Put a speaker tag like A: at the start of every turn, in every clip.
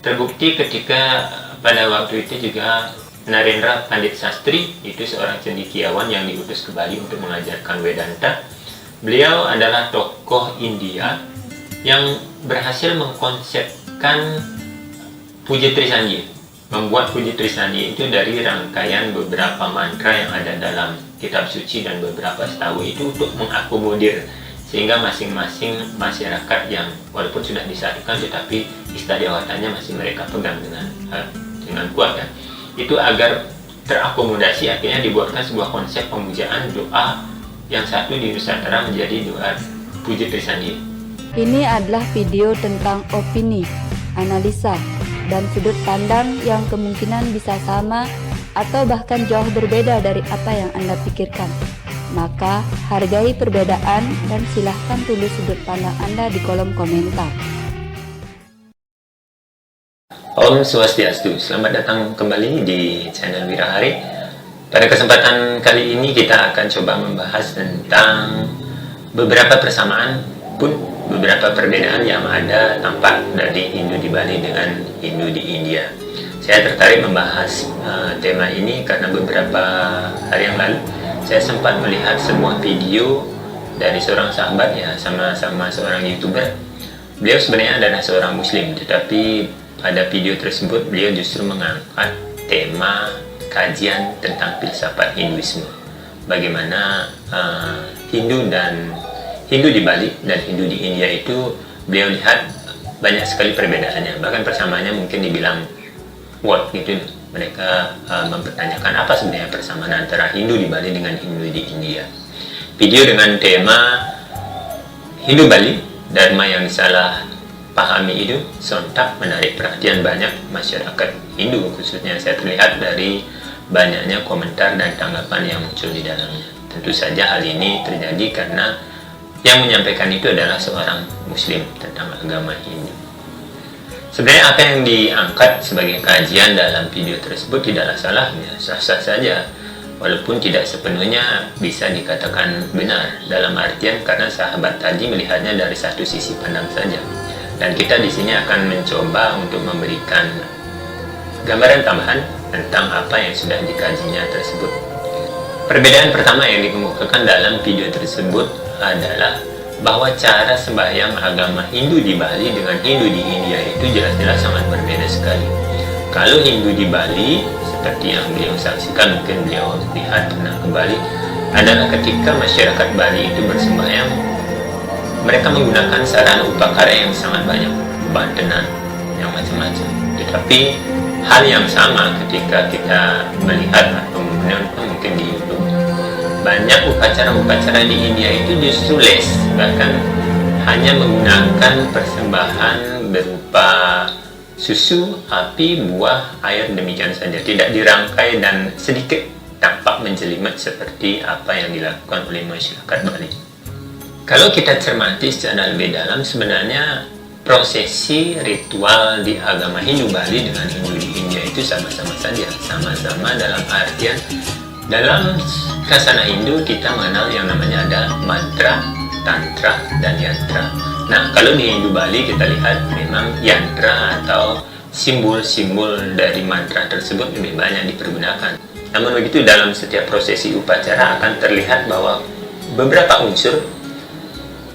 A: Terbukti ketika pada waktu itu juga Narendra Pandit Sastri, itu seorang cendekiawan yang diutus ke Bali untuk mengajarkan Vedanta. Beliau adalah tokoh India yang berhasil mengkonsepkan Puja Trisandi, membuat Puja Trisandi itu dari rangkaian beberapa mantra yang ada dalam kitab suci dan beberapa setawu itu untuk mengakomodir, sehingga masing-masing masyarakat yang walaupun sudah disatukan tetapi istiadatnya masih mereka pegang dengan kuat kan, itu agar terakomodasi akhirnya dibuatkan sebuah konsep pemujaan doa yang satu di Nusantara menjadi doa Puja Trisandi.
B: Ini adalah video tentang opini, analisa, dan sudut pandang yang kemungkinan bisa sama atau bahkan jauh berbeda dari apa yang Anda pikirkan. Maka hargai perbedaan dan silahkan tulis sudut pandang Anda di kolom komentar.
A: Om Swastiastu, selamat datang kembali di channel Wirahari. Pada kesempatan kali ini kita akan coba membahas tentang beberapa persamaan pun beberapa perbedaan yang ada tampak dari Hindu di Bali dengan Hindu di India. Saya tertarik membahas tema ini karena beberapa hari yang lalu saya sempat melihat sebuah video dari seorang sahabat, ya sama-sama seorang YouTuber. Beliau sebenarnya adalah seorang Muslim, tetapi pada video tersebut beliau justru mengangkat tema kajian tentang filsafat Hinduisme. Bagaimana Hindu di Bali dan Hindu di India itu beliau lihat banyak sekali perbedaannya, bahkan persamaannya mungkin dibilang what gitu. Mereka mempertanyakan apa sebenarnya persamaan antara Hindu di Bali dengan Hindu di India. Video dengan tema Hindu Bali, Dharma yang salah pahami itu sontak menarik perhatian banyak masyarakat Hindu, khususnya saya terlihat dari banyaknya komentar dan tanggapan yang muncul di dalamnya. Tentu saja hal ini terjadi karena yang menyampaikan itu adalah seorang Muslim tentang agama Hindu. Sebenarnya apa yang diangkat sebagai kajian dalam video tersebut tidaklah salah, ya, sah-sah saja, walaupun tidak sepenuhnya bisa dikatakan benar, dalam artian karena sahabat tadi melihatnya dari satu sisi pandang saja. Dan kita di sini akan mencoba untuk memberikan gambaran tambahan tentang apa yang sudah dikajinya tersebut. Perbedaan pertama yang dikemukakan dalam video tersebut adalah bahwa cara sembahyang agama Hindu di Bali dengan Hindu di India itu jelas-jelas sangat berbeda sekali. Kalau Hindu di Bali, seperti yang beliau saksikan, mungkin beliau lihat pernah ke Bali, adalah ketika masyarakat Bali itu bersembahyang, mereka menggunakan sarana upakara yang sangat banyak, bantenan, yang macam-macam. Tetapi hal yang sama ketika kita melihat atau menonton mungkin di YouTube, banyak upacara-upacara di India itu justru less, bahkan hanya menggunakan persembahan berupa susu, api, buah, air, demikian saja, tidak dirangkai dan sedikit tampak menjelimet seperti apa yang dilakukan oleh masyarakat Bali. Kalau kita cermati secara lebih dalam, sebenarnya prosesi ritual di agama Hindu Bali dengan Hindu di India itu sama-sama saja, sama-sama dalam artian dalam kasana Hindu kita mengenal yang namanya ada mantra, tantra, dan yantra. Nah, kalau di Hindu Bali kita lihat memang yantra atau simbol-simbol dari mantra tersebut lebih banyak dipergunakan. Namun begitu, dalam setiap prosesi upacara akan terlihat bahwa beberapa unsur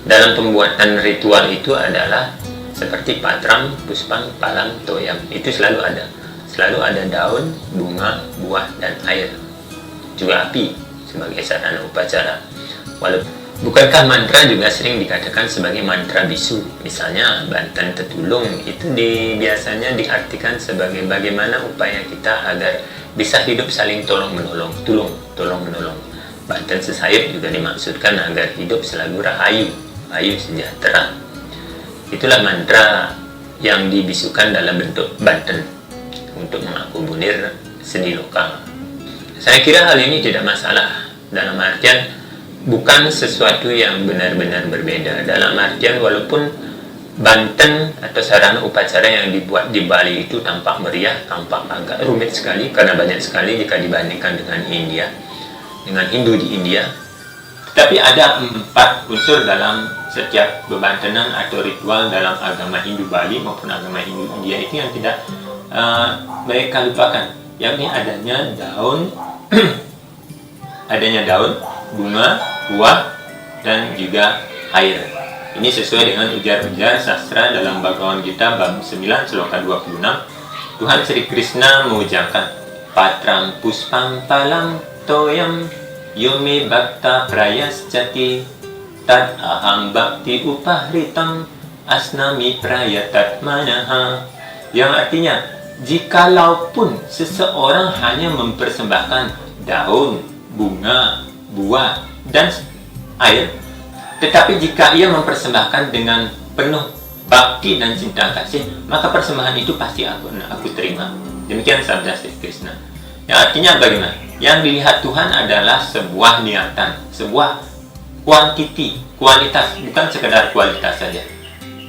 A: dalam pembuatan ritual itu adalah seperti patram, puspang, palam, toyam. Itu selalu ada. Selalu ada daun, bunga, buah, dan air. Juga api sebagai sarana upacara. Bukankah mantra juga sering dikatakan sebagai mantra bisu? Misalnya Banten Tetulung itu biasanya diartikan sebagai bagaimana upaya kita agar bisa hidup saling tolong-menolong, tolong-menolong. Banten Sesair juga dimaksudkan agar hidup selalu rahayu, ayu sejahtera. Itulah mantra yang dibisukan dalam bentuk Banten untuk mengakomodir seni lokal. Saya kira hal ini tidak masalah, dalam artian bukan sesuatu yang benar-benar berbeda. Dalam artian walaupun Banten atau sarana upacara yang dibuat di Bali itu tampak meriah, tampak agak rumit sekali karena banyak sekali jika dibandingkan dengan India, dengan Hindu di India. Tapi ada 4 unsur dalam setiap beban tenang atau ritual dalam agama Hindu Bali maupun agama Hindu India itu yang tidak mereka lupakan, yakni adanya daun, bunga, buah, dan juga air. Ini sesuai dengan ujar-ujar sastra dalam Bhagavad Gita bab 9 sloka 26. Tuhan Sri Krishna mengucapkan, Patram puspam palam toyam Yome bhakta prayasjati tad aham bhakti upahritam asnami prayatat manaha. Yang artinya, jikalaupun seseorang hanya mempersembahkan daun, bunga, buah, dan air, tetapi jika ia mempersembahkan dengan penuh bakti dan cinta kasih, maka persembahan itu pasti aku terima. Demikian sabda Sri Krishna. Yang artinya bagaimana? Yang dilihat Tuhan adalah sebuah niatan, sebuah kualitas, bukan sekedar kualitas saja.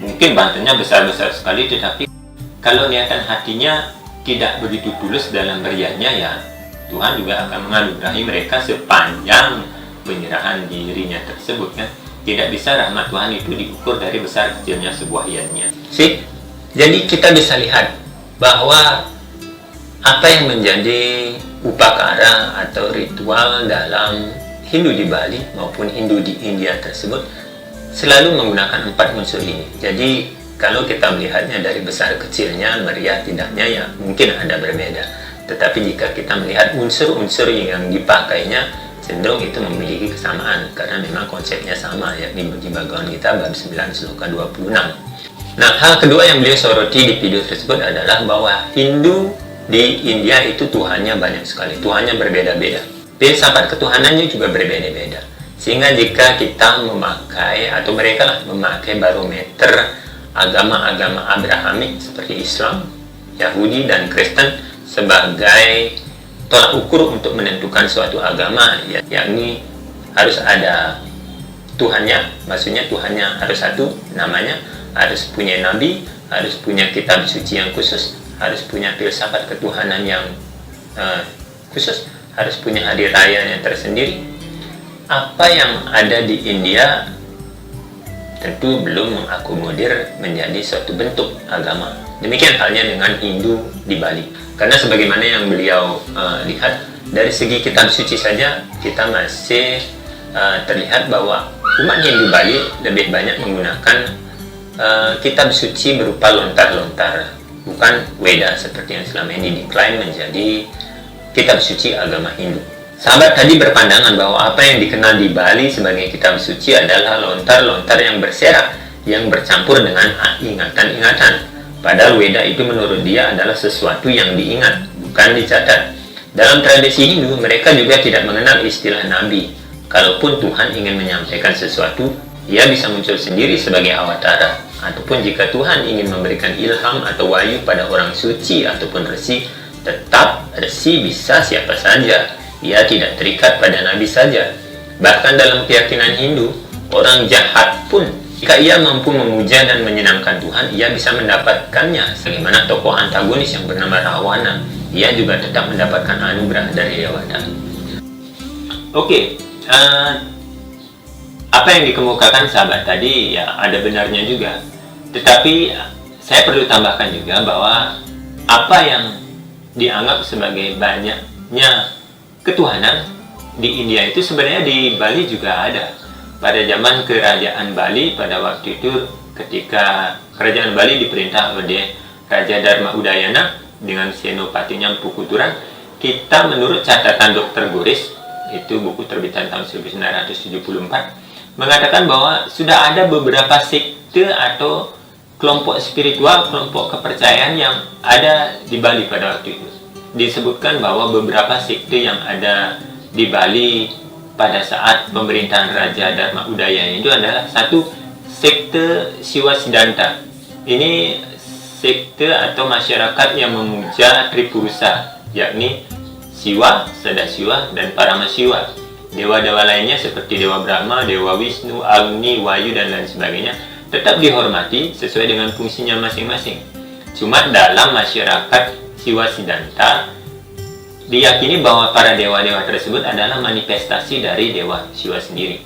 A: Mungkin bantunya besar-besar sekali, tetapi kalau niatan hatinya tidak begitu tulus dalam beriannya, ya Tuhan juga akan menganugerahi mereka sepanjang penyerahan dirinya tersebut, kan? Tidak bisa rahmat Tuhan itu diukur dari besar kecilnya sebuah iannya. Jadi kita bisa lihat bahwa apa yang menjadi upakara atau ritual dalam Hindu di Bali maupun Hindu di India tersebut selalu menggunakan 4 unsur ini. Jadi kalau kita melihatnya dari besar kecilnya, meriah tidaknya, ya mungkin ada berbeda. Tetapi jika kita melihat unsur-unsur yang dipakainya, cenderung itu memiliki kesamaan karena memang konsepnya sama, yakni di Bhagavad Gita bab 9 sloka 26. Nah, hal kedua yang beliau soroti di video tersebut adalah bahwa Hindu di India itu Tuhannya banyak sekali, Tuhannya berbeda-beda. Filsafat ketuhanannya juga berbeda-beda. Sehingga jika kita memakai, atau mereka lah memakai barometer agama-agama Abrahamik seperti Islam, Yahudi, dan Kristen sebagai tolak ukur untuk menentukan suatu agama, yakni harus ada Tuhannya, maksudnya Tuhannya harus satu, namanya harus punya nabi, harus punya kitab suci yang khusus, harus punya filsafat ketuhanan yang khusus, harus punya hari raya yang tersendiri. Apa yang ada di India tentu belum mengakomodir menjadi suatu bentuk agama. Demikian halnya dengan Hindu di Bali. Karena sebagaimana yang beliau lihat, dari segi kitab suci saja kita masih terlihat bahwa umat Hindu Bali lebih banyak menggunakan kitab suci berupa lontar-lontar, bukan Weda seperti yang selama ini diklaim menjadi kitab suci agama Hindu. Sahabat tadi berpandangan bahwa apa yang dikenal di Bali sebagai kitab suci adalah lontar-lontar yang berserak, yang bercampur dengan ingatan-ingatan. Padahal Weda itu menurut dia adalah sesuatu yang diingat, bukan dicatat. Dalam tradisi Hindu, mereka juga tidak mengenal istilah nabi. Kalaupun Tuhan ingin menyampaikan sesuatu, ia bisa muncul sendiri sebagai awatara. Ataupun jika Tuhan ingin memberikan ilham atau wahyu pada orang suci ataupun resi, tetap resi bisa siapa saja. Ia tidak terikat pada nabi saja. Bahkan dalam keyakinan Hindu, orang jahat pun jika ia mampu memuja dan menyenangkan Tuhan, ia bisa mendapatkannya. Sebagaimana tokoh antagonis yang bernama Rawana, ia juga tetap mendapatkan anugerah dari Dewata. Oke, apa yang dikemukakan sahabat tadi ya ada benarnya juga. Tetapi saya perlu tambahkan juga bahwa apa yang dianggap sebagai banyaknya ketuhanan di India itu sebenarnya di Bali juga ada. Pada zaman kerajaan Bali, pada waktu itu ketika kerajaan Bali diperintah oleh Raja Dharma Udayana dengan senopatinya Mpu Kuturan, kita menurut catatan Dr. Goris, itu buku terbitan tahun 1974, mengatakan bahwa sudah ada beberapa sekte atau kelompok spiritual, kelompok kepercayaan yang ada di Bali pada waktu itu. Disebutkan bahwa beberapa sekte yang ada di Bali pada saat pemerintahan Raja Dharma Udayana itu adalah satu sekte Siwasiddhanta. Ini sekte atau masyarakat yang memuja Tripurusa, yakni Siwa, Sadasiwa, dan Paramasiwa. Dewa-dewa lainnya seperti Dewa Brahma, Dewa Wisnu, Agni, Wayu, dan lain sebagainya tetap dihormati sesuai dengan fungsinya masing-masing. Cuma dalam masyarakat Siwasiddhanta diyakini bahwa para dewa-dewa tersebut adalah manifestasi dari Dewa Siwa sendiri.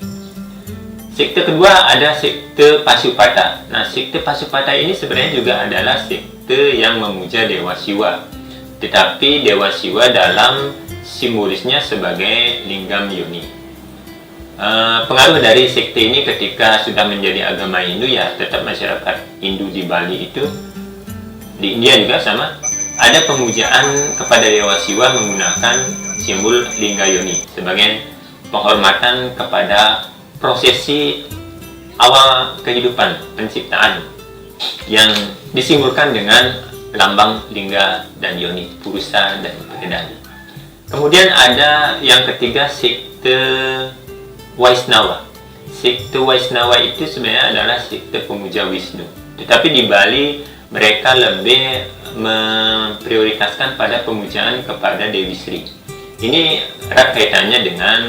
A: Sekte kedua ada sekte Pasupata. Nah, sekte Pasupata ini sebenarnya juga adalah sekte yang memuja Dewa Siwa. Tetapi Dewa Siwa dalam simbolisnya sebagai linggam yoni. Pengaruh dari sekte ini ketika sudah menjadi agama Hindu, ya tetap masyarakat Hindu di Bali itu, di India juga sama, ada pemujaan kepada Dewa Siwa menggunakan simbol lingga yoni sebagai penghormatan kepada prosesi awal kehidupan penciptaan yang disimbolkan dengan lambang lingga dan yoni, purusa dan bridhani. Kemudian ada yang ketiga, sekte Waisnawa. Sekte Waisnawa itu sebenarnya adalah sekte pemuja Wisnu. Tetapi di Bali mereka lebih memprioritaskan pada pemujaan kepada Dewi Sri. Ini erat kaitannya dengan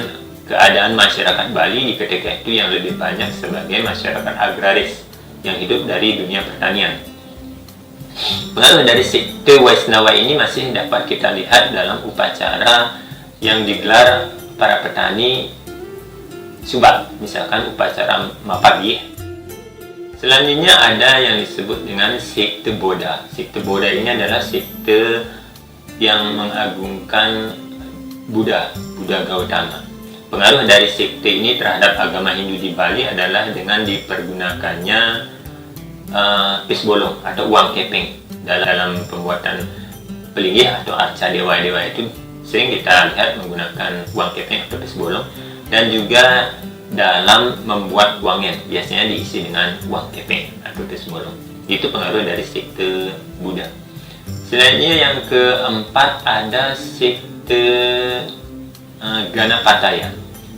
A: keadaan masyarakat Bali di ketika itu yang lebih banyak sebagai masyarakat agraris yang hidup dari dunia pertanian. Pengaruh dari sekte Waisnawa ini masih dapat kita lihat dalam upacara yang digelar para petani Subak, misalkan upacara Mapagi. Selanjutnya ada yang disebut dengan sekte Boda. Sekte Boda ini adalah sekte yang mengagungkan Buddha Gautama. Pengaruh dari sekte ini terhadap agama Hindu di Bali adalah dengan dipergunakannya pisbolong atau uang kepeng dalam pembuatan pelinggih atau arca dewa-dewa. Itu sering kita lihat menggunakan uang kepeng atau pisbolong, dan juga dalam membuat wangen biasanya diisi dengan uang kepeng atau pisbolong. Itu pengaruh dari sekte Buddha. Selanjutnya yang keempat ada sekte Ganapataya.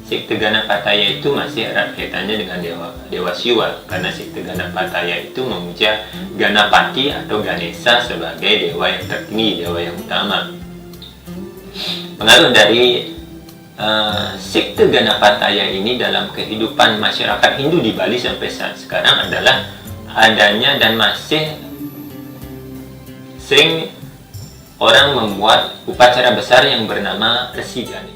A: Sekte Ganapataya itu masih erat kaitannya dengan Dewa Siwa, karena sekte Ganapataya itu memuja Ganapati atau Ganesha sebagai dewa yang tertinggi, dewa yang utama. Pengaruh dari sekte Ganapataya ini dalam kehidupan masyarakat Hindu di Bali sampai saat sekarang adalah adanya dan masih sering orang membuat upacara besar yang bernama Resigani.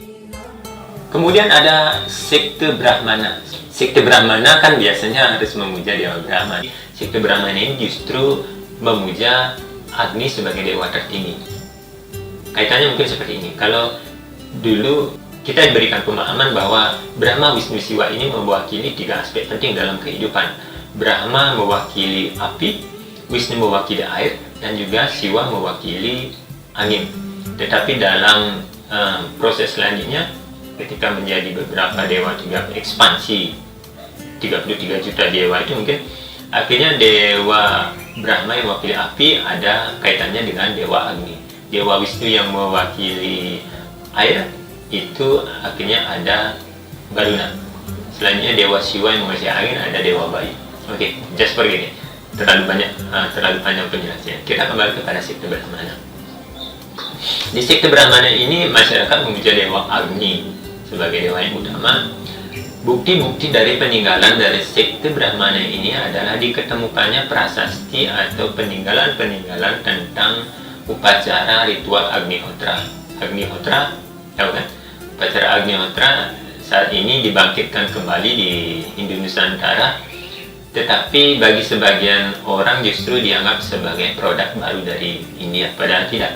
A: Kemudian ada sekte Brahmana. Sekte Brahmana kan biasanya harus memuja Dewa Brahma. Sekte Brahmana ini justru memuja Agni sebagai dewa tertinggi. Kaitannya mungkin seperti ini. Kalau dulu kita diberikan pemahaman bahwa Brahma, Wisnu, Siwa ini mewakili tiga aspek penting dalam kehidupan. Brahma mewakili api, Wisnu mewakili air, dan juga Siwa mewakili angin. Tetapi dalam proses selanjutnya, ketika menjadi beberapa dewa juga ekspansi 33 juta dewa itu, mungkin akhirnya Dewa Brahma yang mewakili api ada kaitannya dengan Dewa Agni. Dewa Wisnu yang mewakili air itu akhirnya ada Varuna. Selanjutnya Dewa Siwa yang mewakili angin ada Dewa Bayu. Oke, just begini. Terlalu panjang penjelasannya. Kita kembali kepada sekte Brahmana. Di sekte Brahmana ini masyarakat memuja Dewa Agni sebagai dewa yang utama. Bukti-bukti dari peninggalan dari sekte Brahmana ini adalah diketemukannya prasasti atau peninggalan-peninggalan tentang upacara ritual Agnihotra. Agnihotra, tahu kan? Upacara Agnihotra saat ini dibangkitkan kembali di Hindu Nusantara, tetapi bagi sebagian orang justru dianggap sebagai produk baru dari India, padahal tidak.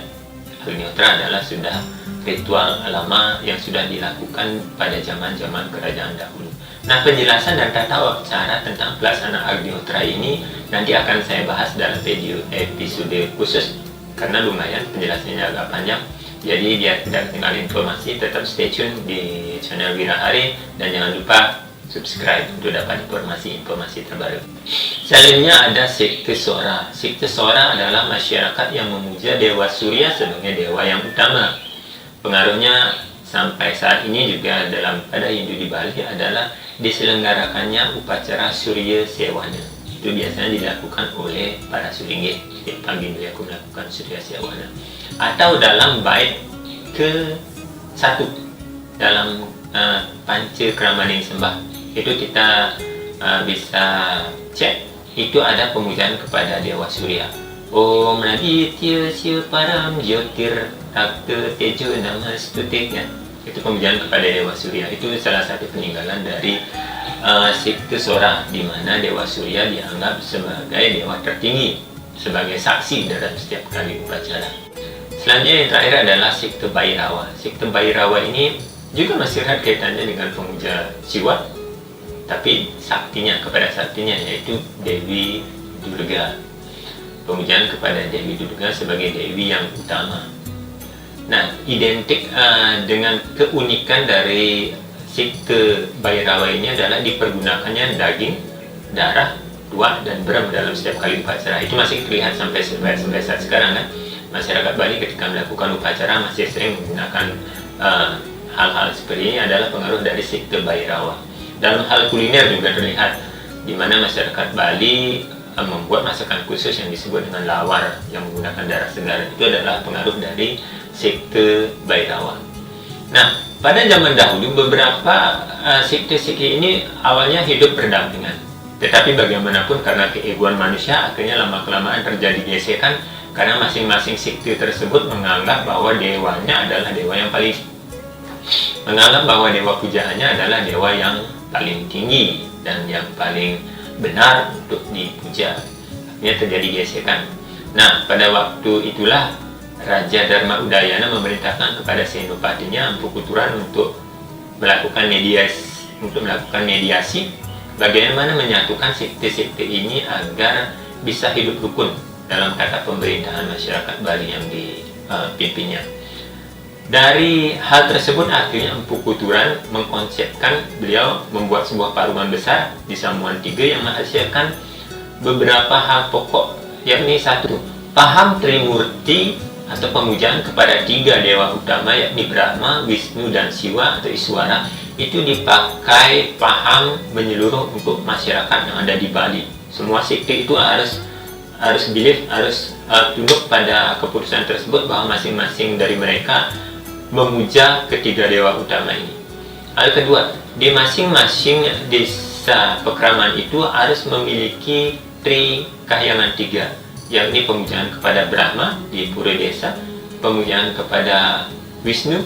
A: Agnihotra adalah sudah ritual lama yang sudah dilakukan pada zaman-zaman kerajaan dahulu. Nah, penjelasan dan tata cara tentang pelaksanaan Agnihotra ini nanti akan saya bahas dalam video episode khusus, karena lumayan penjelasannya agak panjang. Jadi biar tidak ketinggalan informasi, tetap stay tune di channel Wirahari dan jangan lupa subscribe untuk dapat informasi terbaru. Selanjutnya ada sekte Sora. Sekte Sora adalah masyarakat yang memuja Dewa Surya sebagai dewa yang utama. Pengaruhnya sampai saat ini juga pada Hindu di Bali adalah diselenggarakannya upacara Surya Sewana. Itu biasanya dilakukan oleh para sulinggih. Pagi ini aku melakukan Surya Sewana. Atau dalam bait ke-1 dalam Panca Kramaning Sembah. Itu kita bisa cek. Itu ada pemujaan kepada Dewa Surya. Om Raditya Siya Param Jyotir Rakta Tejo Namastutik, ya. Itu pemujaan kepada Dewa Surya. Itu salah satu peninggalan dari Sikte Sora, di mana Dewa Surya dianggap sebagai dewa tertinggi, sebagai saksi dalam setiap kali upacara. Selanjutnya yang terakhir adalah Sikte Bhairawa. Sikte Bhairawa ini juga masih erat kaitannya dengan pemuja Siwa, tapi kepada saktinya, yaitu Dewi Durga. Pemujaan kepada Dewi Durga sebagai dewi yang utama. Nah, identik dengan keunikan dari Sikte Bhairawa ini adalah dipergunakannya daging, darah, tuak, dan beram dalam setiap kali upacara. Itu masih terlihat sampai saat sekarang kan. Masyarakat Bali ketika melakukan upacara masih sering menggunakan hal-hal seperti ini, adalah pengaruh dari Sikte Bhairawa. Dalam hal kuliner juga terlihat, di mana masyarakat Bali membuat masakan khusus yang disebut dengan lawar yang menggunakan darah segar. Itu adalah pengaruh dari Sikte Bhairawa. Nah, pada zaman dahulu beberapa sikte-sikte ini awalnya hidup berdampingan. Tetapi bagaimanapun karena keegoan manusia, akhirnya lama-kelamaan terjadi gesekan karena masing-masing sikte tersebut menganggap bahwa dewanya adalah dewa yang paling, menganggap bahwa dewa pujaannya adalah dewa yang paling tinggi dan yang paling benar untuk dipuja. Akhirnya terjadi gesekan. Nah, pada waktu itulah Raja Dharma Udayana memerintahkan kepada senopatinya Empu Kuturan untuk melakukan mediasi bagaimana menyatukan sikte-sikte ini agar bisa hidup rukun dalam kata pemerintahan masyarakat Bali yang dipimpinnya. Dari hal tersebut akhirnya Empu Kuturan mengkonsepkan, beliau membuat sebuah paruman besar di Samuan 3 yang menghasilkan beberapa hal pokok, yakni satu, paham Trimurti atau pemujaan kepada 3 dewa utama, yakni Brahma, Wisnu, dan Siwa atau Iswara. Itu dipakai paham menyeluruh untuk masyarakat yang ada di Bali. Semua sikte itu harus tunduk pada keputusan tersebut, bahwa masing-masing dari mereka memuja ketiga dewa utama ini. Hal kedua, di masing-masing desa pekraman itu harus memiliki Trikahyangan 3, yakni pemujaan kepada Brahma di Pura Desa, pemujaan kepada Wisnu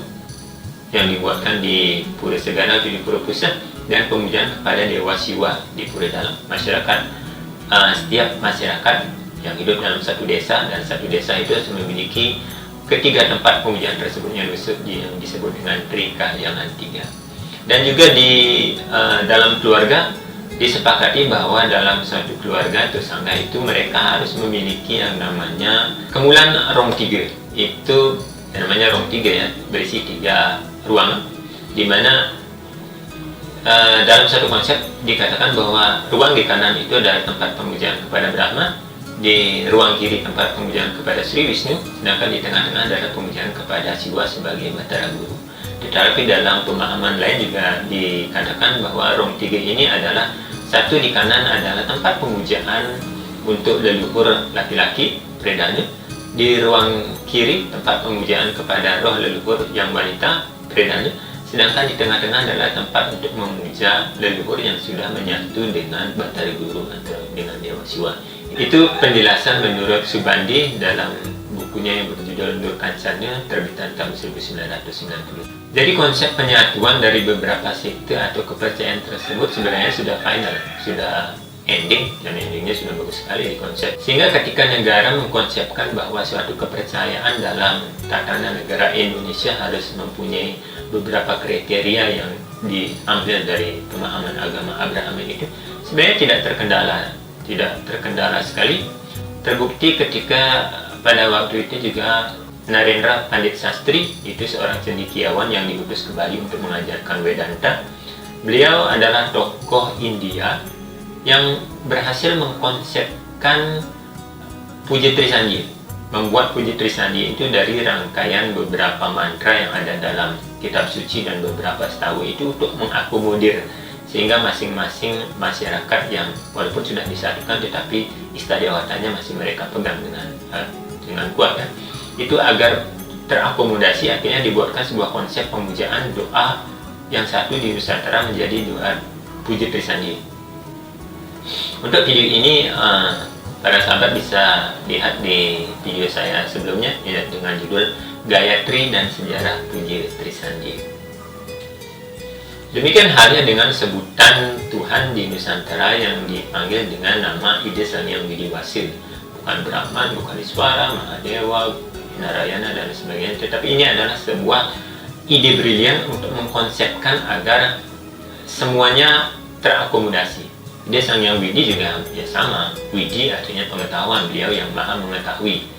A: yang dibuatkan di Pura Segana atau di Pura Pusat, dan pemujaan kepada Dewa Siwa di Pura Dalam. Setiap masyarakat yang hidup dalam satu desa, dan satu desa itu harus memiliki ketiga tempat pemujaan tersebut yang disebut dengan Trikahyangan 3. Dan juga di dalam keluarga disepakati bahwa dalam suatu keluarga atau sangga itu mereka harus memiliki yang namanya kemulan rong 3. Itu namanya rong 3 ya, berisi 3 ruangan, di mana dalam satu konsep dikatakan bahwa ruang di kanan itu adalah tempat pemujaan kepada Brahma, di ruang kiri tempat pemujaan kepada Sri Wisnu, sedangkan di tengah-tengah adalah pemujaan kepada Siwa sebagai Batara Guru. Tetapi dalam pemahaman lain juga dikatakan bahwa rong 3 ini adalah, satu di kanan adalah tempat pemujaan untuk leluhur laki-laki, Predana. Di ruang kiri tempat pemujaan kepada roh leluhur yang wanita, Predana. Sedangkan di tengah-tengah adalah tempat untuk memuja leluhur yang sudah menyatu dengan Batara Guru atau dengan Dewa Siwa. Itu penjelasan menurut Subandi dalam bukunya yang berjudul Nur Kancana, terbitan tahun 1990. Jadi konsep penyatuan dari beberapa sekte atau kepercayaan tersebut sebenarnya sudah final, sudah ending, dan endingnya sudah bagus sekali di konsep. Sehingga ketika negara mengkonsepkan bahwa suatu kepercayaan dalam tatanan negara Indonesia harus mempunyai beberapa kriteria yang diambil dari pemahaman agama Abraham itu, sebenarnya tidak terkendala sekali. Terbukti ketika pada waktu itu juga Narendra Pandit Sastri, itu seorang cendekiawan yang diutus ke Bali untuk mengajarkan Vedanta. Beliau adalah tokoh India yang berhasil mengkonsepkan Puja Trisandi, membuat Puja Trisandi itu dari rangkaian beberapa mantra yang ada dalam kitab suci dan beberapa setawu itu untuk mengakomodir, sehingga masing-masing masyarakat yang walaupun sudah disatukan tetapi istadewatanya masih mereka pegang dengan kuat kan, itu agar terakomodasi, akhirnya dibuatkan sebuah konsep pemujaan doa yang satu di Nusantara menjadi doa Puja Trisandi. Untuk video ini para sahabat bisa lihat di video saya sebelumnya dengan judul Gayatri dan Sejarah Puja Trisandi. Demikian halnya dengan sebutan Tuhan di Nusantara yang dipanggil dengan nama Ide Sang Hyang Widi Wasil. Bukan Brahman, bukan Iswara, Mahadewa, Narayana, dan sebagainya. Tetapi ini adalah sebuah ide brilian untuk mengkonsepkan agar semuanya terakomodasi. Ide Sang Hyang Widi juga ya sama. Widi artinya pengetahuan, beliau yang maha mengetahui.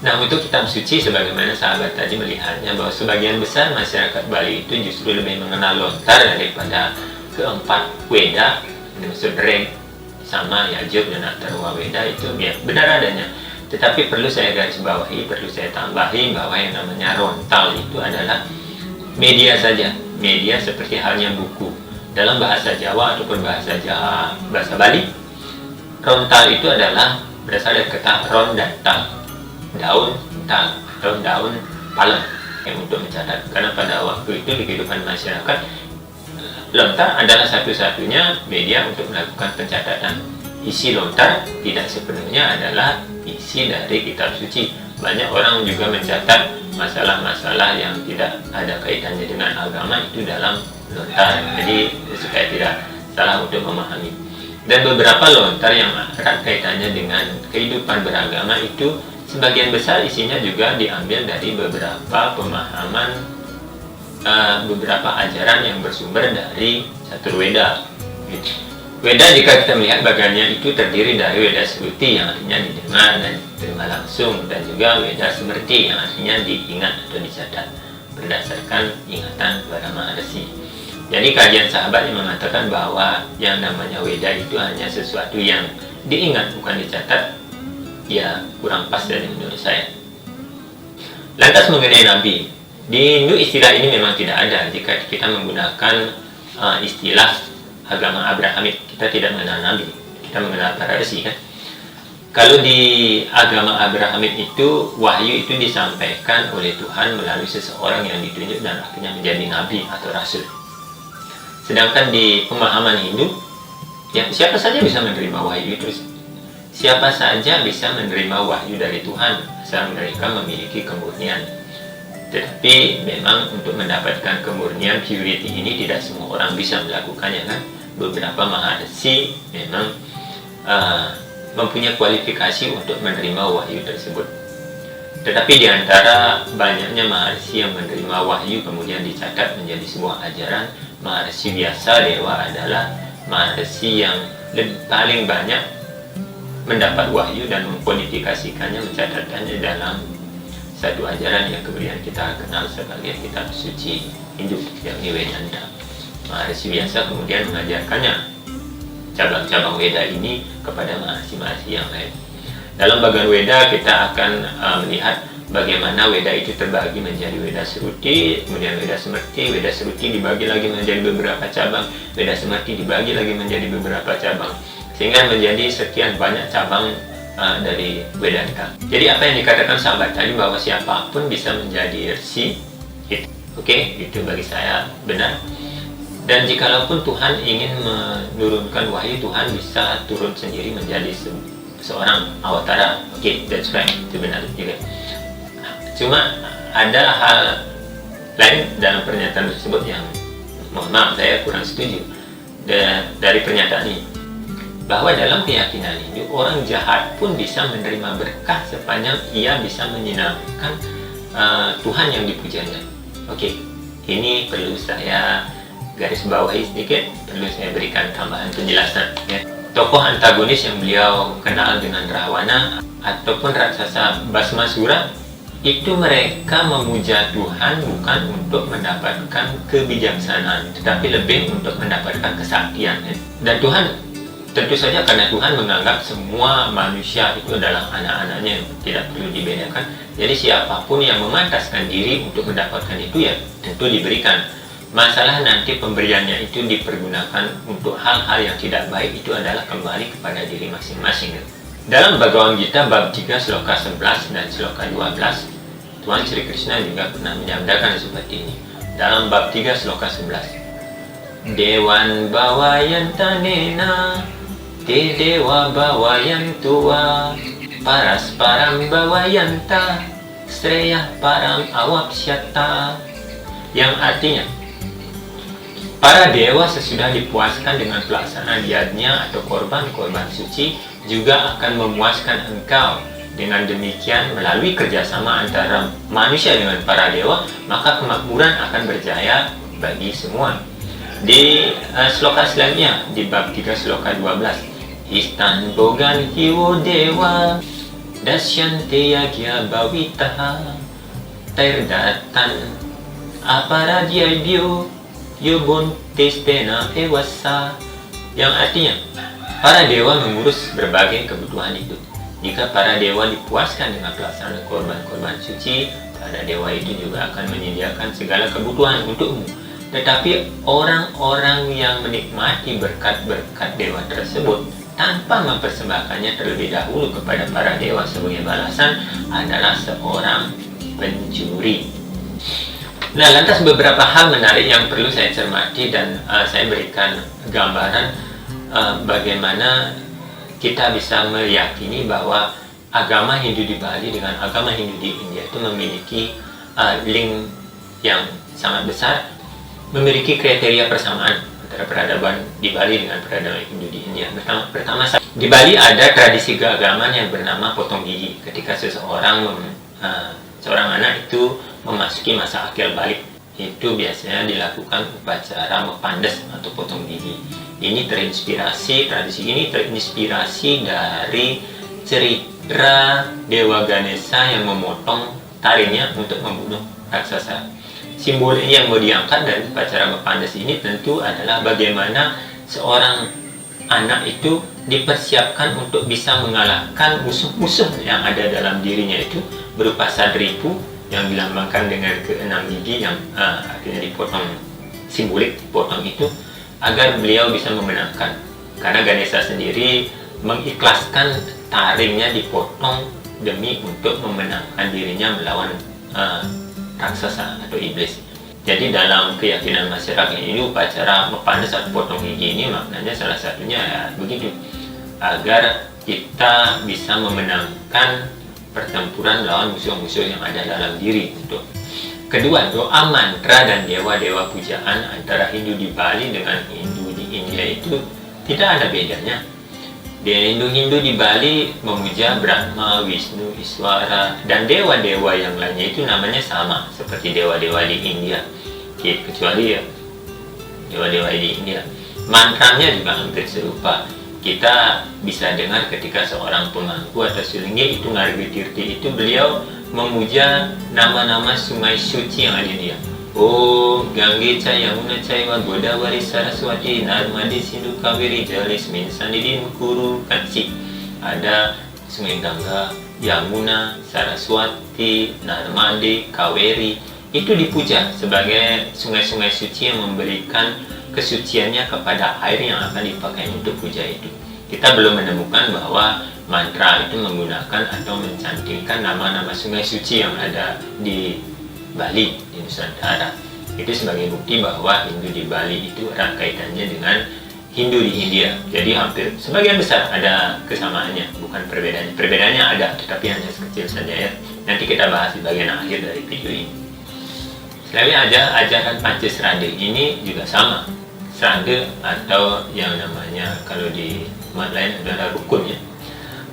A: Nah, untuk kitab suci sebagaimana sahabat tadi melihatnya bahwa sebagian besar masyarakat Bali itu justru lebih mengenal lontar daripada keempat Weda, maksud Reg, sama Yajur dan Atharwa Weda itu ya benar adanya. Tetapi perlu saya garis bawahi, perlu saya tambahi bahwa yang namanya rontal itu adalah media saja, media seperti halnya buku. Dalam bahasa Jawa ataupun bahasa Bali, rontal itu adalah berasal dari kata ron dan tal, daun tal atau daun palem yang untuk mencatat. Karena pada waktu itu di kehidupan masyarakat, lontar adalah satu-satunya media untuk melakukan pencatatan. Isi lontar tidak sepenuhnya adalah isi dari kitab suci. Banyak orang juga mencatat masalah-masalah yang tidak ada kaitannya dengan agama itu dalam lontar. Jadi supaya tidak salah untuk memahami. Dan beberapa lontar yang erat kaitannya dengan kehidupan beragama itu sebagian besar isinya juga diambil dari beberapa pemahaman, beberapa ajaran yang bersumber dari Catur Weda. Weda jika kita melihat bagiannya itu terdiri dari Weda Sruti yang artinya didengar dan diterima langsung, dan juga Weda Smrti yang artinya diingat atau dicatat berdasarkan ingatan para maharsi. Jadi kajian sahabat yang mengatakan bahwa yang namanya Weda itu hanya sesuatu yang diingat bukan dicatat, ya kurang pas dari menurut saya. Lantas mengenai Nabi, di Hindu istilah ini memang tidak ada. Jika kita menggunakan istilah agama Abrahamik, kita tidak mengenal Nabi, kita mengenal para resi kan. Kalau di agama Abrahamik itu, wahyu itu disampaikan oleh Tuhan melalui seseorang yang ditunjuk dan akhirnya menjadi nabi atau rasul. Sedangkan di pemahaman Hindu, ya siapa saja bisa menerima wahyu itu. Siapa saja bisa menerima wahyu dari Tuhan asal mereka memiliki kemurnian. Tetapi memang untuk mendapatkan kemurnian purity ini tidak semua orang bisa melakukannya kan. Beberapa maharsi memang mempunyai kualifikasi untuk menerima wahyu tersebut. Tetapi di antara banyaknya maharsi yang menerima wahyu kemudian dicatat menjadi sebuah ajaran, maharsi biasa dewa adalah maharsi yang paling banyak mendapat wahyu dan mengkodifikasikannya, mencatatkannya dalam satu ajaran yang kemudian kita kenal sebagai kitab suci Hindu, yakni Vedanta. Maharsi biasa kemudian mengajarkannya cabang-cabang Weda ini kepada maharsi-maharsi yang lain. Dalam bagian Weda kita akan melihat bagaimana Weda itu terbagi menjadi Weda Sruti, kemudian Weda Smrti. Weda Sruti dibagi lagi menjadi beberapa cabang, Weda Smrti dibagi lagi menjadi beberapa cabang, sehingga menjadi sekian banyak cabang dari Vedanta. Jadi apa yang dikatakan sahabat tadi bahwa siapapun bisa menjadi resi, itu bagi saya benar. Dan jikalaupun Tuhan ingin menurunkan wahyu, Tuhan bisa turun sendiri menjadi seorang awatara. That's right, itu benar juga. Cuma ada hal lain dalam pernyataan tersebut yang mohon maaf saya kurang setuju dari pernyataan ini, bahwa dalam keyakinan ini orang jahat pun bisa menerima berkah sepanjang ia bisa menyinarkan Tuhan yang dipujanya. Ini perlu saya garis bawahi sedikit, perlu saya berikan tambahan penjelasan ya. Tokoh antagonis yang beliau kenal dengan Rahwana ataupun raksasa Basmasura itu mereka memuja Tuhan bukan untuk mendapatkan kebijaksanaan, tetapi lebih untuk mendapatkan kesaktian ya. Dan Tuhan tentu saja karena Tuhan menganggap semua manusia itu adalah anak-anaknya yang tidak perlu dibedakan. Jadi siapapun yang memantaskan diri untuk mendapatkan itu ya tentu diberikan. Masalah nanti pemberiannya itu dipergunakan untuk hal-hal yang tidak baik, itu adalah kembali kepada diri masing-masing. Dalam Bhagavad Gita bab 3 sloka 11 dan sloka 12, Tuhan Sri Krishna juga pernah menyabdakan seperti ini. Dalam bab 3 sloka 11, Dewan bawayantanena te dewa bawayantua paras param bawayanta streyah param awapsyata, yang artinya Para dewa sesudah dipuaskan dengan pelaksanaan yajna atau korban-korban suci juga akan memuaskan engkau. Dengan demikian, melalui kerjasama antara manusia dengan para dewa, maka kemakmuran akan berjaya bagi semua. Di sloka selanjutnya, di bab 3 sloka 12, Istan bogan hiwo dewa dasyante yagya bawitaha terdatan aparadyaibyo yobon testena ewasa, yang artinya para dewa mengurus berbagai kebutuhan hidup. Jika para dewa dipuaskan dengan pelaksanaan korban-korban suci, para dewa itu juga akan menyediakan segala kebutuhan untukmu. Tetapi orang-orang yang menikmati berkat-berkat dewa tersebut tanpa mempersembahkannya terlebih dahulu kepada para dewa sebagai balasan adalah seorang pencuri. Nah, lantas beberapa hal menarik yang perlu saya cermati dan saya berikan gambaran bagaimana kita bisa meyakini bahwa agama Hindu di Bali dengan agama Hindu di India itu memiliki link yang sangat besar, memiliki kriteria persamaan antara peradaban di Bali dengan peradaban Hindu di India. Pertama, di Bali ada tradisi keagamaan yang bernama potong gigi. Ketika seorang anak itu memasuki masa akil balik, itu biasanya dilakukan upacara mepandes atau potong gigi. Tradisi ini terinspirasi dari cerita Dewa Ganesha yang memotong taringnya untuk membunuh raksasa. Simbol yang mau diangkat dari upacara mepandes ini tentu adalah bagaimana seorang anak itu dipersiapkan untuk bisa mengalahkan musuh-musuh yang ada dalam dirinya itu berupa sadripu yang dilambangkan dengan keenam gigi yang akhirnya dipotong, simbolik potong itu, agar beliau bisa memenangkan. Karena Ganesha sendiri mengikhlaskan taringnya dipotong demi untuk memenangkan dirinya melawan raksasa atau iblis. Jadi dalam keyakinan masyarakat ini, upacara mepandes atau potong gigi ini maknanya salah satunya ya begitu, agar kita bisa memenangkan pertempuran lawan musuh-musuh yang ada dalam diri. Kedua, doa mantra dan dewa-dewa pujaan antara Hindu di Bali dengan Hindu di India itu tidak ada bedanya. Di Hindu di Bali memuja Brahma, Wisnu, Iswara, dan dewa-dewa yang lainnya itu namanya sama seperti dewa-dewa di India. Kecuali ya dewa-dewa di India, mantranya juga hampir serupa. Kita bisa dengar ketika seorang pemangku atau sulinggi itu Ngargi Tirti itu beliau memuja nama-nama sungai suci yang ada di India. Oh, Gangge Ca, Yamuna Caiwa, Godavari, Saraswati, Narmadi, Sindhu, Kaveri, Jalismin, Sandidin, Kuru, Kansi. Ada sungai Gangga, Yamuna, Saraswati, Narmadi, Kaveri. Itu dipuja sebagai sungai-sungai suci yang memberikan kesuciannya kepada air yang akan dipakai untuk puja itu. Kita belum menemukan bahwa mantra itu menggunakan atau mencantingkan nama-nama sungai suci yang ada di Bali, di Nusantara. Itu sebagai bukti bahwa Hindu di Bali itu erat kaitannya dengan Hindu di India. Jadi hampir sebagian besar ada kesamaannya, bukan perbedaannya. Perbedaannya ada, tetapi hanya sekecil saja ya. Nanti kita bahas di bagian akhir dari video ini. Selanjutnya ada ajaran Pancasrade, ini juga sama. Srade atau yang namanya kalau di umat lain adalah rukun ya.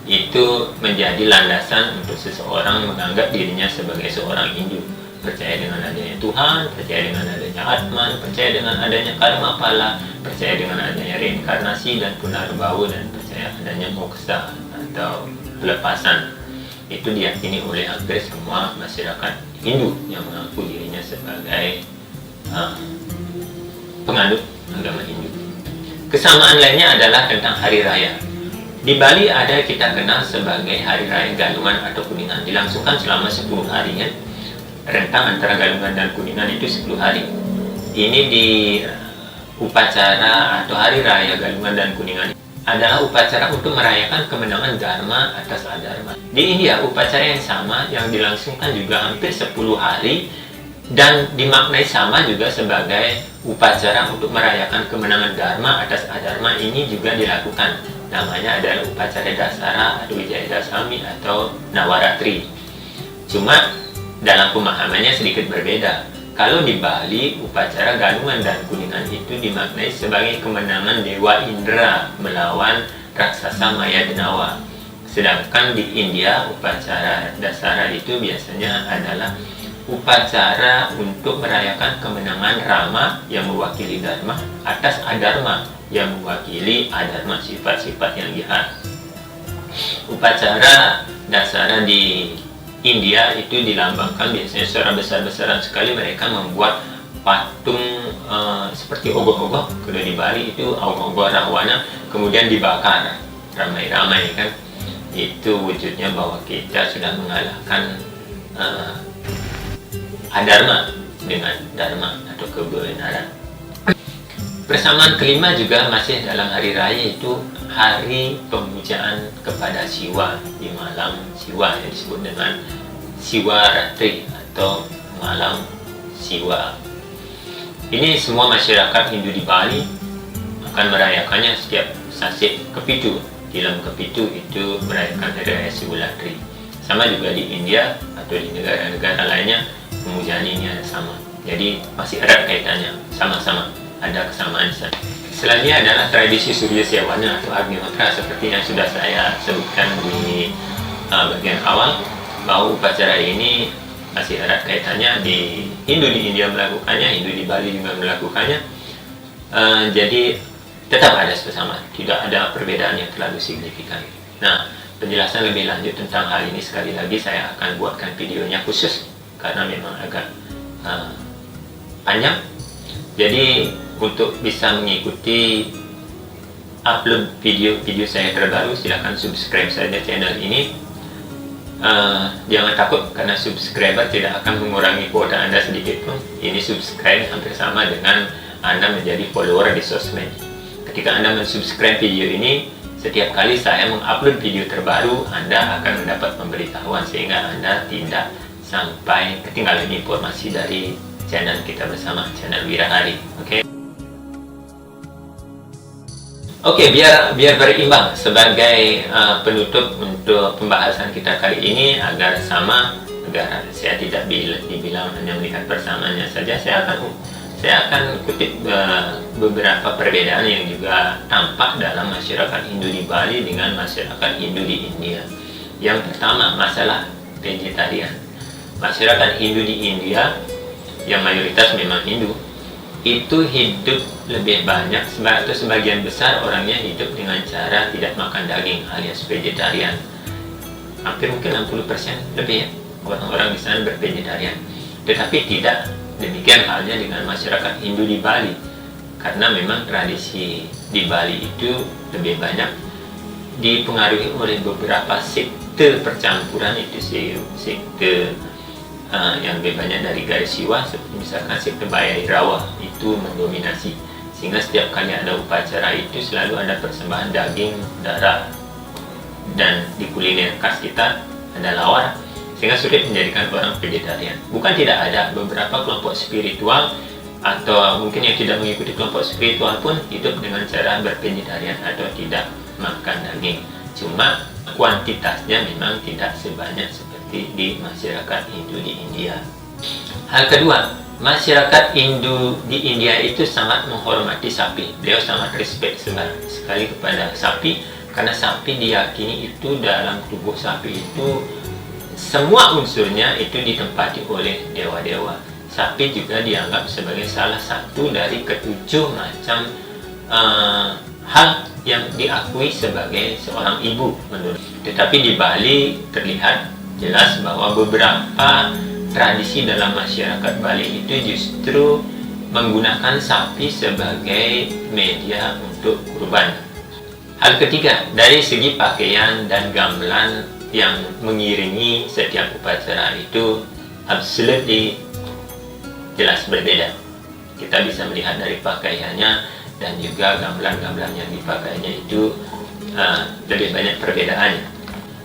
A: Itu menjadi landasan untuk seseorang menganggap dirinya sebagai seorang Hindu. Percaya dengan adanya Tuhan, percaya dengan adanya Atman, percaya dengan adanya karma pala, percaya dengan adanya reinkarnasi dan punarbawa, dan percaya adanya moksa atau pelepasan. Itu diyakini oleh hampir semua masyarakat Hindu yang mengaku dirinya sebagai penganut agama Hindu. Kesamaan lainnya adalah tentang hari raya. Di Bali ada kita kenal sebagai hari raya Galungan atau Kuningan, dilangsungkan selama 10 hari ya. Rentang antara Galungan dan Kuningan itu 10 hari. Ini di upacara atau hari raya Galungan dan Kuningan adalah upacara untuk merayakan kemenangan Dharma atas Adharma. Di India, upacara yang sama yang dilangsungkan juga hampir 10 hari dan dimaknai sama juga sebagai upacara untuk merayakan kemenangan Dharma atas Adharma. Ini juga dilakukan. Namanya adalah upacara Dasara atau Wijayadasami atau Nawaratri. Cuma dalam pemahamannya sedikit berbeda. Kalau di Bali, upacara Galungan dan Kuningan itu dimaknai sebagai kemenangan Dewa Indra melawan raksasa Maya Denawa. Sedangkan di India, upacara Dasara itu biasanya adalah upacara untuk merayakan kemenangan Rama yang mewakili Dharma atas Adharma yang mewakili Adharma, sifat-sifat yang jahat. Upacara Dasara di India itu dilambangkan biasanya secara besar-besaran sekali. Mereka membuat patung seperti ogoh-ogoh. Kalau di Bali itu ogoh-ogoh Rahwana, kemudian dibakar ramai-ramai kan. Itu wujudnya bahwa kita sudah mengalahkan adharma dengan dharma atau kebenaran. Persamaan kelima juga masih dalam hari raya, itu hari pemujaan kepada Siwa di malam Siwa yang disebut dengan Siwa Ratri atau malam Siwa. Ini semua masyarakat Hindu di Bali akan merayakannya setiap Sasik Kepitu. Di dalam Kepitu itu merayakan hari raya Siwalatri. Sama juga di India atau di negara-negara lainnya, pemujaan ini ada sama. Jadi masih erat kaitannya, sama-sama ada kesamaan. Selanjutnya adalah tradisi Surya Sewana atau Agnihotra, seperti yang sudah saya sebutkan di bagian awal, bahwa upacara ini masih erat kaitannya. Di Hindu di India melakukannya, Hindu di Bali juga melakukannya. Jadi tetap ada kesamaan, tidak ada perbedaan yang terlalu signifikan. Nah, penjelasan lebih lanjut tentang hal ini sekali lagi saya akan buatkan videonya khusus karena memang agak panjang. Jadi untuk bisa mengikuti upload video-video saya terbaru, silahkan subscribe saja channel ini. Jangan takut karena subscriber tidak akan mengurangi kuota Anda sedikit pun. Ini subscribe hampir sama dengan Anda menjadi follower di sosmed. Ketika Anda mensubscribe video ini, setiap kali saya mengupload video terbaru, Anda akan mendapat pemberitahuan sehingga Anda tidak sampai ketinggalan informasi dari channel kita bersama, channel Wirahari. Oke, biar berimbang sebagai penutup untuk pembahasan kita kali ini, agar sama, agar saya tidak dibilang hanya melihat persamaannya saja, saya akan kutip beberapa perbedaan yang juga tampak dalam masyarakat Hindu di Bali dengan masyarakat Hindu di India. Yang pertama, masalah vegetarian. Masyarakat Hindu di India, yang mayoritas memang Hindu, itu hidup lebih banyak, atau sebagian besar orangnya hidup dengan cara tidak makan daging alias vegetarian. Hampir mungkin 60% lebih ya, orang-orang di sana bervegetarian. Tetapi tidak demikian halnya dengan masyarakat Hindu di Bali, karena memang tradisi di Bali itu lebih banyak dipengaruhi oleh beberapa sekte percampuran. Itu sekte yang lebih banyak dari garis Siwa, seperti misalkan sekte Bhairawa itu mendominasi, sehingga setiap kali ada upacara itu selalu ada persembahan daging, darah, dan di kuliner khas kita ada lawar, sehingga sulit menjadikan orang vegetarian. Bukan tidak ada, beberapa kelompok spiritual atau mungkin yang tidak mengikuti kelompok spiritual pun hidup dengan cara bervegetarian atau tidak makan daging. Cuma kuantitasnya memang tidak sebanyak seperti di masyarakat Hindu di India. Hal kedua, masyarakat Hindu di India itu sangat menghormati sapi. Beliau sangat respect sekali kepada sapi, karena sapi diyakini itu dalam tubuh sapi itu semua unsurnya itu ditempati oleh dewa-dewa. Sapi juga dianggap sebagai salah satu dari ketujuh macam hal yang diakui sebagai seorang ibu menurut. Tetapi di Bali terlihat jelas bahwa beberapa tradisi dalam masyarakat Bali itu justru menggunakan sapi sebagai media untuk kurban. Hal ketiga, dari segi pakaian dan gamelan yang mengiringi setiap upacara itu absolutely jelas berbeda. Kita bisa melihat dari pakaiannya dan juga gamelan-gamelan yang dipakainya itu lebih banyak perbedaannya.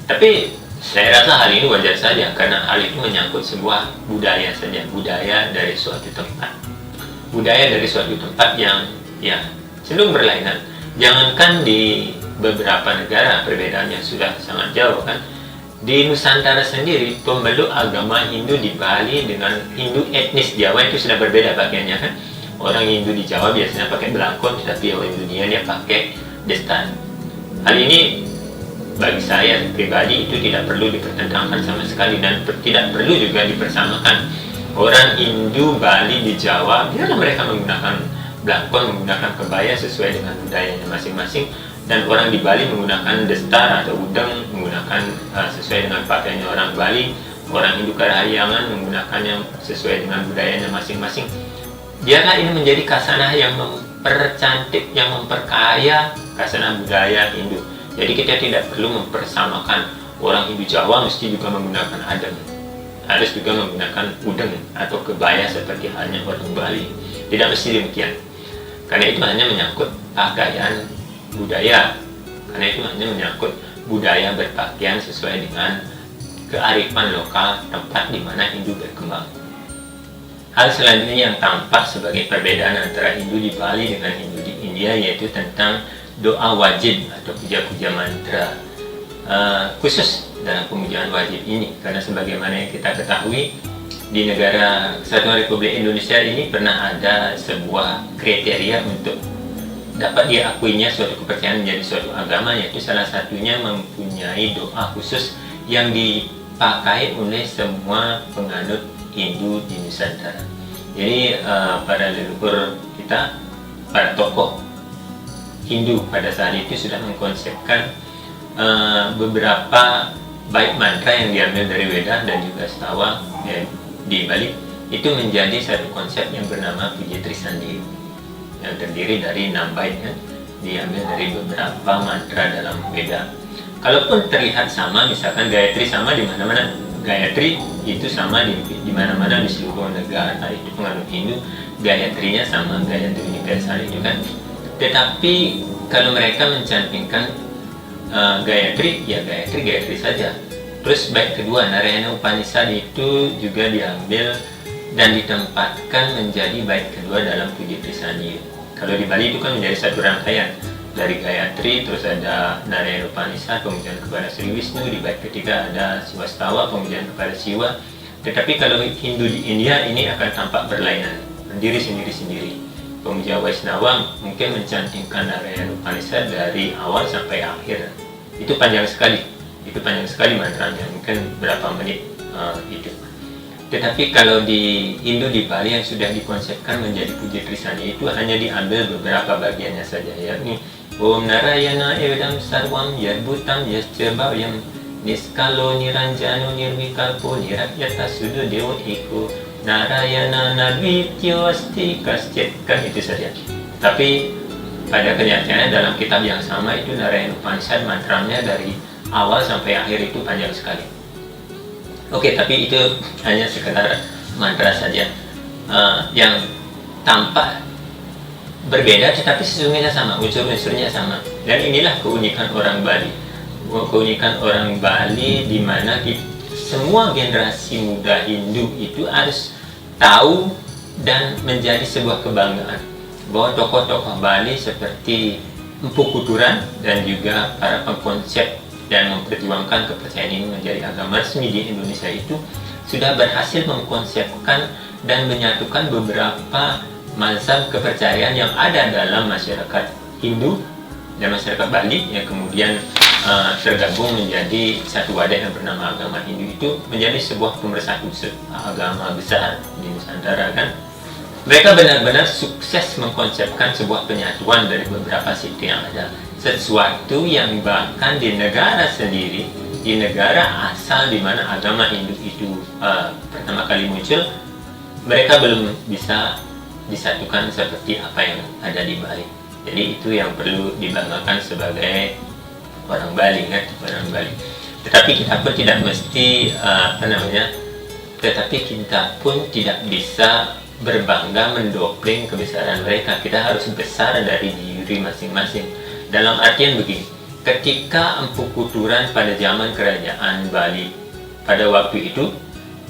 A: Tapi saya rasa hal ini wajar saja, karena hal itu menyangkut sebuah budaya saja, budaya dari suatu tempat. Budaya dari suatu tempat yang cenderung berlainan. Jangankan di beberapa negara perbedaannya sudah sangat jauh kan. Di Nusantara sendiri, pemeluk agama Hindu di Bali dengan Hindu etnis Jawa itu sudah berbeda pakaiannya kan. Orang Hindu di Jawa biasanya pakai belangkon, tetapi orang Indonesia dia pakai destan. Hal ini bagi saya pribadi itu tidak perlu dipertentangkan sama sekali dan tidak perlu juga dipersamakan. Orang Hindu Bali di Jawa, biarlah mereka menggunakan belangkon, menggunakan kebaya sesuai dengan budayanya masing-masing, dan orang di Bali menggunakan destar atau udeng, menggunakan sesuai dengan pakaiannya orang Bali. Orang Hindu Karahyangan menggunakan yang sesuai dengan budayanya masing-masing. Biarlah ini menjadi khasanah yang mempercantik, yang memperkaya khasanah budaya Hindu. Jadi kita tidak perlu mempersamakan orang Hindu Jawa mesti juga menggunakan adem, harus juga menggunakan udeng atau kebaya seperti halnya orang Bali. Tidak mesti demikian, karena itu hanya menyangkut pakaian budaya, karena itu hanya menyangkut budaya berpakaian sesuai dengan kearifan lokal tempat di mana Hindu berkembang. Hal selanjutnya yang tampak sebagai perbedaan antara Hindu di Bali dengan Hindu di India yaitu tentang doa wajib atau puja-puja mantra, khusus dalam pemujaan wajib ini, karena sebagaimana yang kita ketahui di negara Kesatuan Republik Indonesia ini pernah ada sebuah kriteria untuk dapat diakuinya suatu kepercayaan menjadi suatu agama, yaitu salah satunya mempunyai doa khusus yang dipakai oleh semua penganut Hindu di Nusantara. Jadi para leluhur kita, para tokoh Hindu pada saat itu sudah mengkonsepkan beberapa baik mantra yang diambil dari Weda dan juga Setawa di Bali itu menjadi satu konsep yang bernama Puji Trisandi yang terdiri dari 6 bait kan, diambil dari beberapa mantra dalam Weda. Kalaupun terlihat sama, misalkan Gayatri sama di mana-mana, Gayatri itu sama di mana-mana di seluruh negara itu penganut Hindu, Gayatrinya sama, Gayatri universal itu kan. Tetapi kalau mereka mencantingkan Gayatri, ya Gayatri saja. Terus bait kedua Narayana Upanishad itu juga diambil dan ditempatkan menjadi bait kedua dalam Puji Trisandi. Kalau di Bali itu kan menjadi satu rangkaian dari Gayatri, terus ada Narayana Upanishad, pemujaan kepada Sri Wisnu, di bait ketiga ada Siwastawa, pemujaan kepada Siwa. Tetapi kalau Hindu di India ini akan tampak berlainan, berdiri sendiri-sendiri. Pemuja Waisnawa mungkin mencantingkan Narayana Upanishad dari awal sampai akhir. Itu panjang sekali mantranya, mungkin berapa menit itu. Tetapi kalau di Hindu di Bali yang sudah dikonsepkan menjadi Puji Trisandi itu hanya diambil beberapa bagiannya saja, yakni Om Narayana Evedam Sarwam Yadbutam Yascebayam Niskalo Niranjano Nirvikalpo Nirakyata Sudo Dewa Iku Narayana Nadvityo Asti Kascet, kan itu saja. Tapi pada kenyataannya dalam kitab yang sama itu Narayana Upanishad mantranya dari awal sampai akhir itu panjang sekali. Oke, tapi itu hanya sekedar mantra saja yang tampak berbeda tetapi sesungguhnya sama, unsur-unsurnya sama. Dan inilah keunikan orang Bali. Keunikan orang Bali di mana semua generasi muda Hindu itu harus tahu dan menjadi sebuah kebanggaan bahwa tokoh-tokoh Bali seperti Empu Kuturan dan juga para pengkonsep dan memperjuangkan kepercayaan ini menjadi agama resmi di Indonesia itu sudah berhasil mengkonsepkan dan menyatukan beberapa mazhab kepercayaan yang ada dalam masyarakat Hindu dan masyarakat Bali yang kemudian tergabung menjadi satu wadah yang bernama agama Hindu, itu menjadi sebuah pemersatu agama besar di Nusantara kan. Mereka benar-benar sukses mengkonsepkan sebuah penyatuan dari beberapa sekte yang ada, sesuatu yang bahkan di negara sendiri, di negara asal di mana agama Hindu itu pertama kali muncul, mereka belum bisa disatukan seperti apa yang ada di Bali. Jadi itu yang perlu dibanggakan sebagai orang Bali kan, orang Bali. Tetapi kita pun tidak mesti tetapi kita pun tidak bisa berbangga mendoktrin kebesaran mereka. Kita harus besar dari diri masing-masing. Dalam artian begini, ketika Empu Kuturan pada zaman kerajaan Bali pada waktu itu,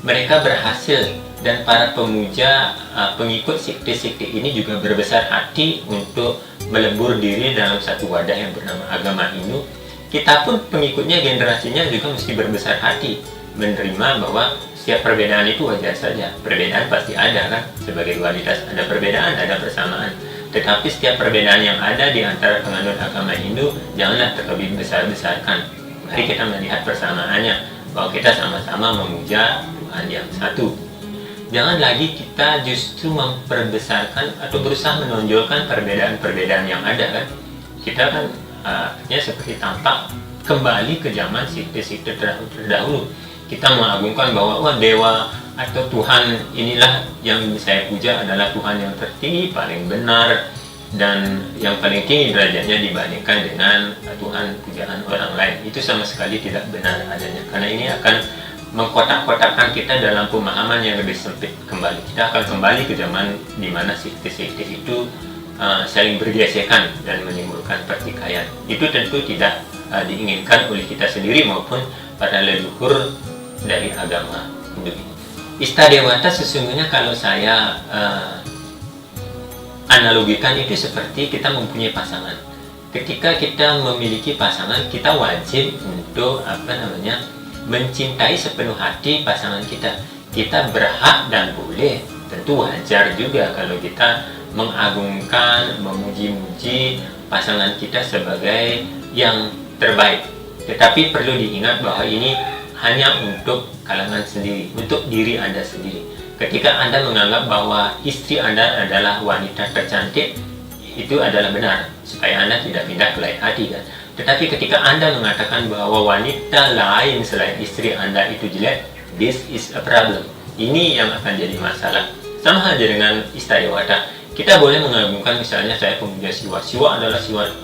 A: mereka berhasil dan para pemuja pengikut sekte-sekte ini juga berbesar hati untuk melebur diri dalam satu wadah yang bernama agama Hindu. kita pun pengikutnya, generasinya juga mesti berbesar hati menerima bahwa setiap perbedaan itu wajar saja. Perbedaan pasti ada kan, sebagai dualitas ada perbedaan, ada persamaan. Tetapi setiap perbedaan yang ada di antara penganut agama Hindu janganlah terlebih besar-besarkan. Mari kita melihat persamaannya, bahwa kita sama-sama memuja Tuhan yang satu. Jangan lagi kita justru memperbesarkan atau berusaha menonjolkan perbedaan-perbedaan yang ada kan. Kita kan seperti tampak kembali ke zaman sikte-sikte terdahulu. Kita mengagungkan bahwa dewa atau Tuhan inilah yang saya puja adalah Tuhan yang tertinggi, paling benar, dan yang paling tinggi derajatnya dibandingkan dengan Tuhan pujaan orang lain. Itu sama sekali tidak benar adanya, karena ini akan mengkotak-kotakkan kita dalam pemahaman yang lebih sempit kembali. Kita akan kembali ke zaman di mana sikte-sikte itu saling bergesekan dan menimbulkan pertikaian. Itu tentu tidak diinginkan oleh kita sendiri maupun para leluhur dari agama Hindu ini. Istadewata sesungguhnya kalau saya analogikan itu seperti kita mempunyai pasangan. Ketika kita memiliki pasangan, kita wajib untuk mencintai sepenuh hati pasangan kita. Kita berhak dan boleh, tentu wajar juga kalau kita mengagungkan, memuji-muji pasangan kita sebagai yang terbaik. Tetapi perlu diingat bahwa ini hanya untuk kalangan sendiri, untuk diri Anda sendiri. Ketika Anda menganggap bahwa istri Anda adalah wanita tercantik, itu adalah benar, supaya Anda tidak pindah ke lain hati kan. Tetapi ketika Anda mengatakan bahwa wanita lain selain istri Anda itu jelek, this is a problem. Ini yang akan jadi masalah. Sama halnya dengan Istadewata. Kita boleh mengagungkan, misalnya saya pemuja Siwa. Siwa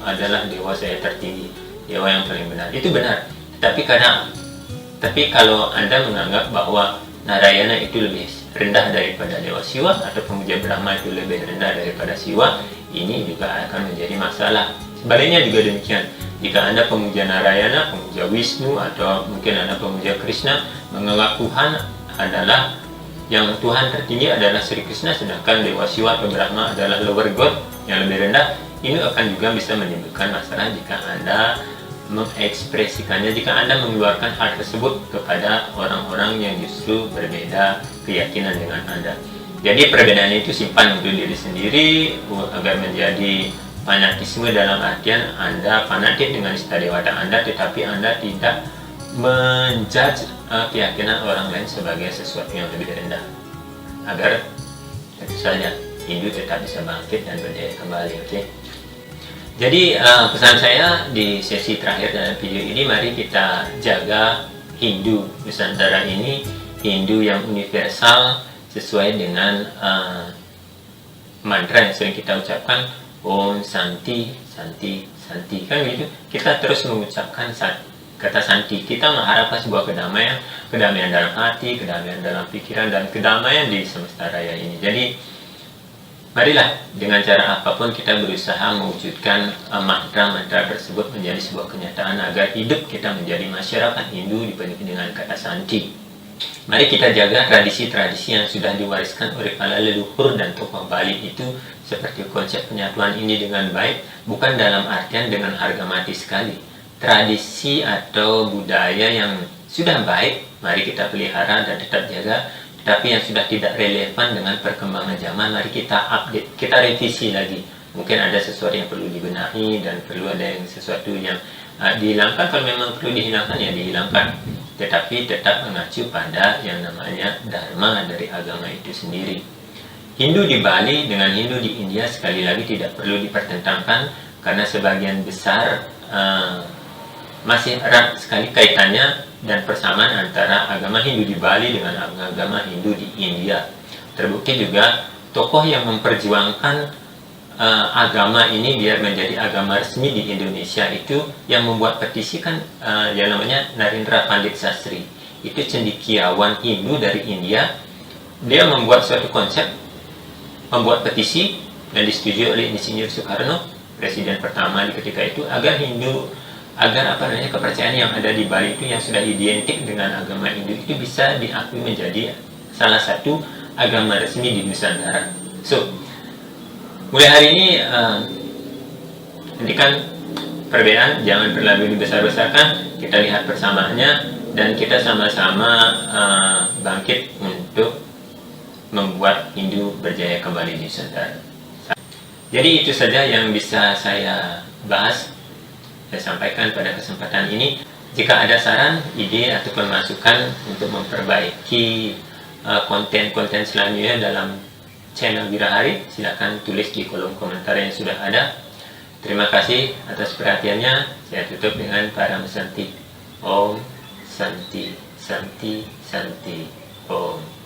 A: adalah dewa saya tertinggi, dewa yang paling benar. Itu benar. Tapi kalau Anda menganggap bahwa Narayana itu lebih rendah daripada Dewa Siwa, atau pemuja Brahma itu lebih rendah daripada Siwa, ini juga akan menjadi masalah. Sebaliknya juga demikian. Jika Anda pemuja Narayana, pemuja Wisnu, atau mungkin Anda pemuja Krishna, menganggap Tuhan adalah yang Tuhan tertinggi adalah Sri Krishna, sedangkan Dewa Siwa atau Brahma adalah lower god yang lebih rendah, ini akan juga bisa menimbulkan masalah jika Anda mengekspresikannya, jika Anda mengeluarkan hal tersebut kepada orang-orang yang justru berbeda keyakinan dengan Anda. Jadi perbedaan itu simpan untuk diri sendiri agar menjadi fanatisme, dalam artian Anda fanatik dengan Istadewata Anda, tetapi Anda tidak menjudge keyakinan orang lain sebagai sesuatu yang lebih rendah, agar tentu saja Hindu tetap bisa bangkit dan berdaya kembali. Oke? Jadi pesan saya di sesi terakhir dalam video ini, mari kita jaga Hindu Nusantara ini, Hindu yang universal, sesuai dengan mantra yang sering kita ucapkan, Om Santi, Santi, Santi. Kan begitu? Kita terus mengucapkan kata Santi. Kita mengharapkan sebuah kedamaian, kedamaian dalam hati, kedamaian dalam pikiran, dan kedamaian di semesta raya ini. Jadi marilah dengan cara apapun kita berusaha mewujudkan mantra-mantra tersebut menjadi sebuah kenyataan agar hidup kita menjadi masyarakat Hindu dipenuhi dengan kata Santi. Mari kita jaga tradisi-tradisi yang sudah diwariskan oleh para leluhur dan tokoh Bali itu, seperti konsep penyatuan ini dengan baik, bukan dalam artian dengan harga mati sekali. Tradisi atau budaya yang sudah baik, mari kita pelihara dan tetap jaga. Tapi yang sudah tidak relevan dengan perkembangan zaman, mari kita update, kita revisi lagi. Mungkin ada sesuatu yang perlu dibenahi dan perlu ada sesuatu yang dihilangkan. Kalau memang perlu dihilangkan, ya dihilangkan. Tetapi tetap mengacu pada yang namanya Dharma dari agama itu sendiri. Hindu di Bali dengan Hindu di India sekali lagi tidak perlu dipertentangkan, karena sebagian besar masih erat sekali kaitannya dan persamaan antara agama Hindu di Bali dengan agama Hindu di India. Terbukti juga tokoh yang memperjuangkan agama ini biar menjadi agama resmi di Indonesia itu, yang membuat petisi kan yang namanya Narendra Pandit Sastri. Itu cendekiawan Hindu dari India. Dia membuat suatu konsep, membuat petisi dan disetujui oleh Insinyur Soekarno, presiden pertama di ketika itu, agar kepercayaan yang ada di Bali itu yang sudah identik dengan agama Hindu itu bisa diakui menjadi salah satu agama resmi di Nusantara. So, mulai hari ini nanti kan perbedaan jangan terlalu dibesar-besarkan, kita lihat persamaannya dan kita sama-sama bangkit untuk membuat Hindu berjaya kembali di Nusantara. Jadi itu saja yang bisa saya bahas dan sampaikan pada kesempatan ini. Jika ada saran, ide ataupun masukan untuk memperbaiki konten-konten selanjutnya dalam channel Wirahari, silakan tulis di kolom komentar yang sudah ada. Terima kasih atas perhatiannya. Saya tutup dengan Param Santi. Om Santi, Santi, Santi, Om.